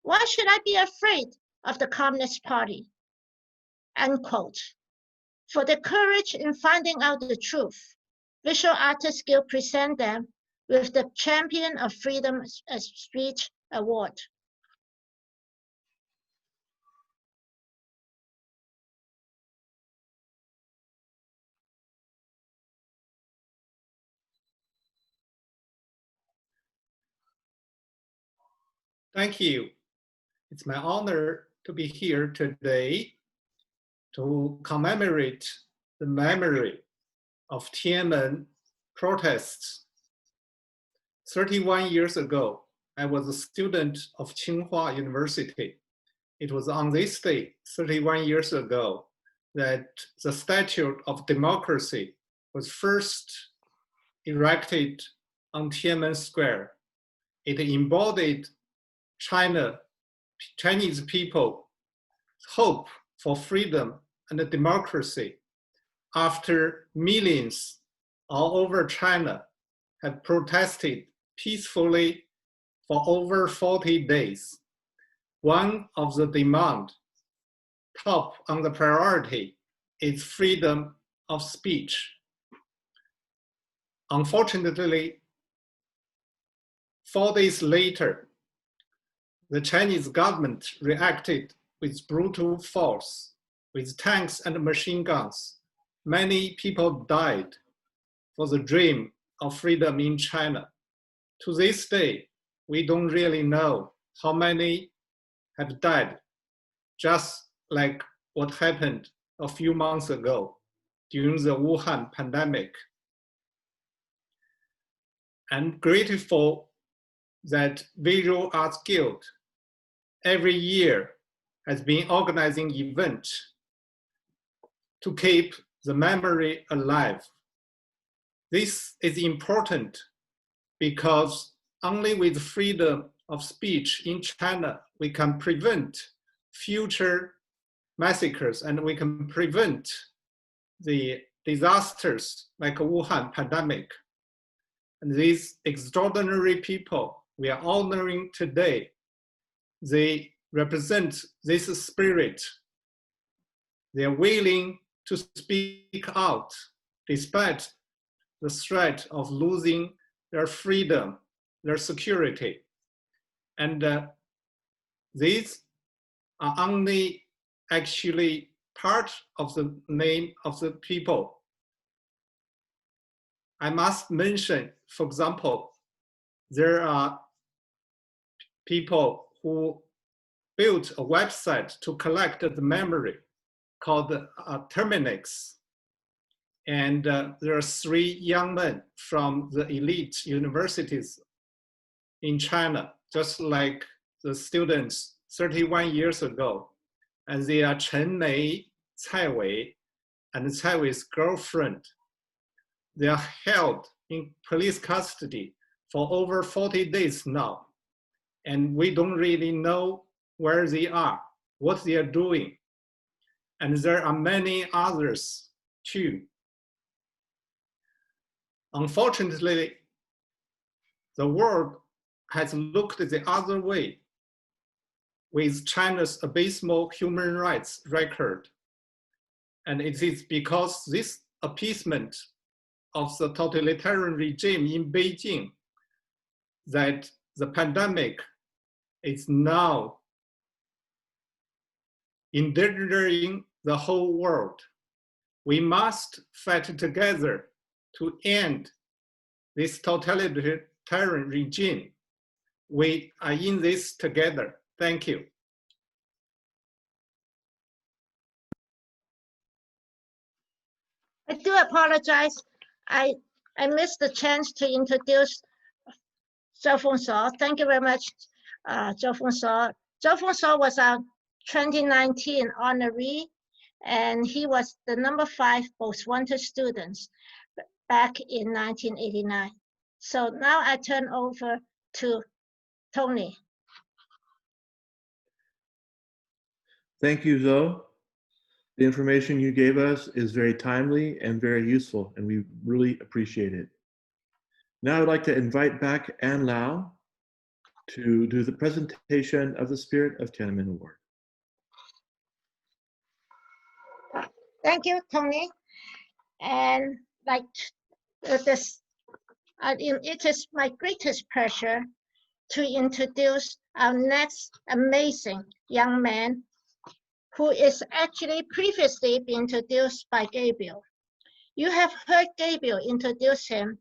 [SPEAKER 4] why should I be afraid of the Communist Party? Unquote. For their courage in finding out the truth, Visual Artists Guild present them with the Champion of Freedom of Speech Award.
[SPEAKER 16] Thank you. It's my honor to be here today to commemorate the memory of Tiananmen protests. 31 years ago, I was a student of Tsinghua University. It was on this day, 31 years ago, that the Statue of Democracy was first erected on Tiananmen Square. It embodied Chinese people's hope for freedom and democracy after millions all over China have protested peacefully for over 40 days. One of the demands top on the priority is freedom of speech. Unfortunately, 4 days later, the Chinese government reacted with brutal force, with tanks and machine guns. Many people died for the dream of freedom in China. To this day, we don't really know how many have died, just like what happened a few months ago during the Wuhan pandemic. I'm grateful that Visual Arts Guild every year has been organizing events to keep the memory alive. This is important because only with freedom of speech in China, we can prevent future massacres and we can prevent the disasters like a Wuhan pandemic. And these extraordinary people we are honoring today, they represent this spirit. They are willing to speak out despite the threat of losing their freedom, their security. And these are only actually part of the name of the people. I must mention, for example, there are people who built a website to collect the memory called Terminix. And there are 3 young men from the elite universities in China, just like the students 31 years ago. And they are Chen Mei, Cai Wei, and Cai Wei's girlfriend. They are held in police custody for over 40 days now. And we don't really know where they are, what they are doing. And there are many others too. Unfortunately, the world has looked the other way with China's abysmal human rights record. And it is because this appeasement of the totalitarian regime in Beijing that the pandemic is now endangering the whole world. We must fight together to end this totalitarian regime. We are in this together. Thank you.
[SPEAKER 4] I do apologize. I missed the chance to introduce Zhou Fengshuo. Thank you very much, Zhou Fengshuo. Zhou Fengshuo was our 2019 honoree, and he was the #5 most wanted students back in 1989. So now I turn over to Tony.
[SPEAKER 1] Thank you, Zoe. The information you gave us is very timely and very useful, and we really appreciate it. Now I'd like to invite back Ann Lau to do the presentation of the Spirit of Tiananmen Award.
[SPEAKER 4] Thank you, Tony. And like this, it is my greatest pleasure to introduce our next amazing young man, who is actually previously been introduced by Gabriel. You have heard Gabriel introduce him,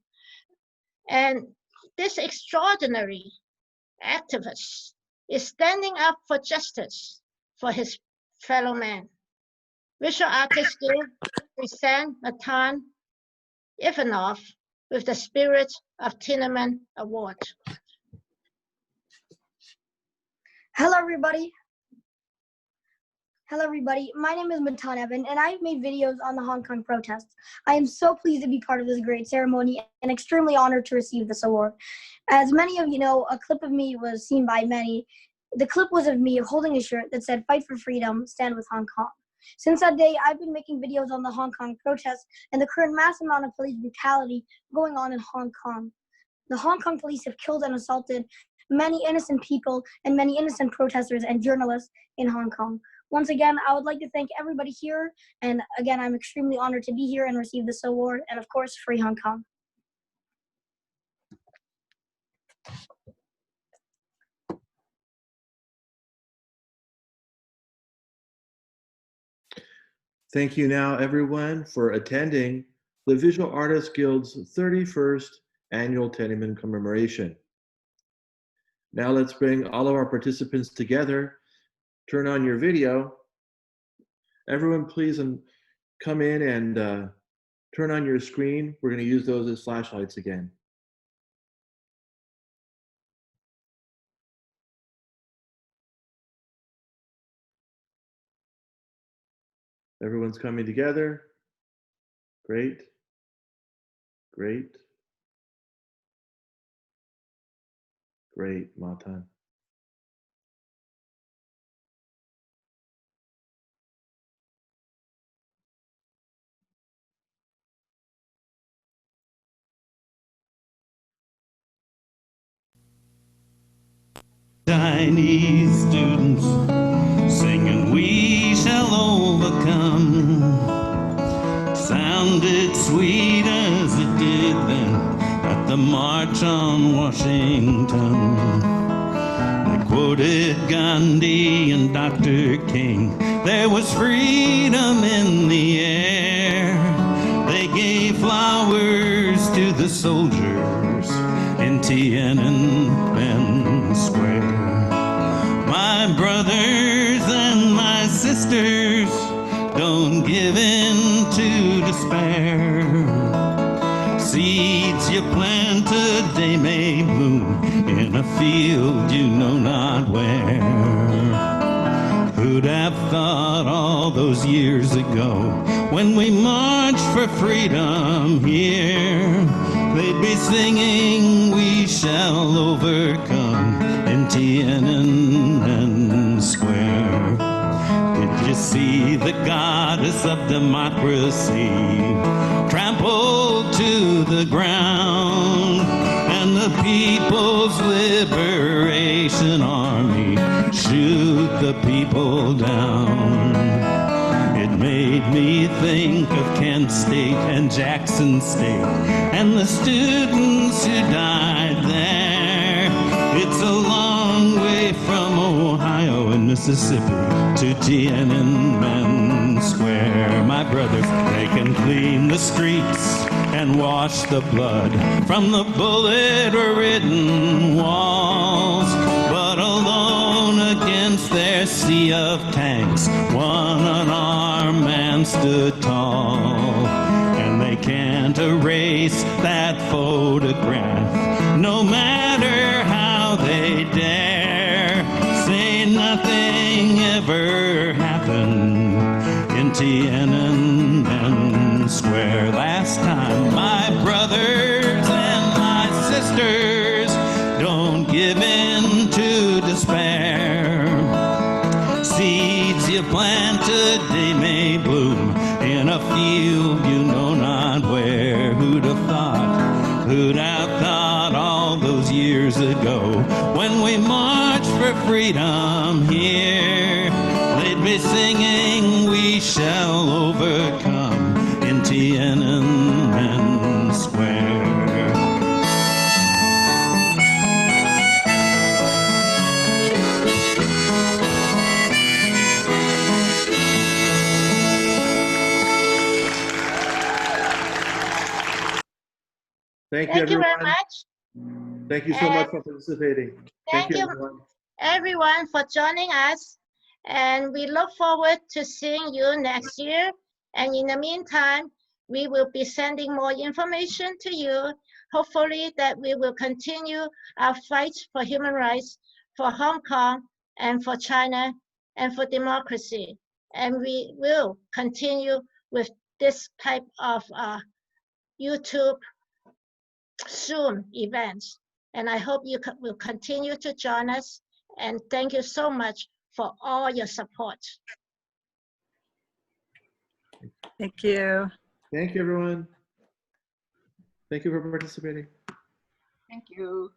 [SPEAKER 4] and this extraordinary activist is standing up for justice for his fellow man. Visual artists do present Matan Evenoff with the Spirit of Tiananmen Award.
[SPEAKER 15] Hello, everybody. Hello, everybody. My name is Matan Evan, and I've made videos on the Hong Kong protests. I am so pleased to be part of this great ceremony and extremely honored to receive this award. As many of you know, a clip of me was seen by many. The clip was of me holding a shirt that said, "Fight for freedom, stand with Hong Kong." Since that day, I've been making videos on the Hong Kong protests and the current mass amount of police brutality going on in Hong Kong. The Hong Kong police have killed and assaulted many innocent people and many innocent protesters and journalists in Hong Kong. Once again, I would like to thank everybody here. And again, I'm extremely honored to be here and receive this award. And of course, free Hong Kong.
[SPEAKER 1] Thank you now, everyone, for attending the Visual Artists Guild's 31st Annual Tiananmen Commemoration. Now let's bring all of our participants together. Turn on your video. Everyone, please come in and turn on your screen. We're going to use those as flashlights again. Everyone's coming together. Great. Great. Great, Matan.
[SPEAKER 17] Chinese students singing "We Shall Overcome" sounded sweet as it did then at the March on Washington. They quoted Gandhi and Dr. King. There was freedom in the air. They gave flowers to the soldiers in Tiananmen Square. don't give in to despair. Seeds you plant today may bloom in a field you know not where. Who'd have thought all those years ago, when we marched for freedom here, they'd be singing, "We shall overcome" in Tiananmen Square. Did you see the goddess of democracy trampled to the ground, and the People's Liberation Army shoot the people down? It made me think of Kent State and Jackson State and the students who died there. It's a long way from Ohio and Mississippi to Tiananmen Square. My brothers, they can clean the streets and wash the blood from the bullet-ridden walls, but alone against their sea of tanks, one unarmed man stood tall. And they can't erase that photograph, no matter how they dare. Say nothing ever happened in Tiananmen Square. Last time, my brothers and my sisters, don't give in to despair. Seeds you plant today may bloom in a field you know not where. Who'd have thought all those years ago, when we marched for freedom here, they'd be singing, "We shall overcome" in Tiananmen Square.
[SPEAKER 1] Thank you,
[SPEAKER 4] Thank you
[SPEAKER 1] everyone.
[SPEAKER 4] very much.
[SPEAKER 1] Thank you so much for participating.
[SPEAKER 4] Thank you, everyone, for joining us. And we look forward to seeing you next year. And in the meantime, we will be sending more information to you. Hopefully that we will continue our fight for human rights, for Hong Kong, and for China, and for democracy. And we will continue with this type of YouTube Zoom events. And I hope you will continue to join us. And thank you so much for all your support.
[SPEAKER 18] Thank you.
[SPEAKER 1] Thank you, everyone. Thank you for participating.
[SPEAKER 18] Thank you.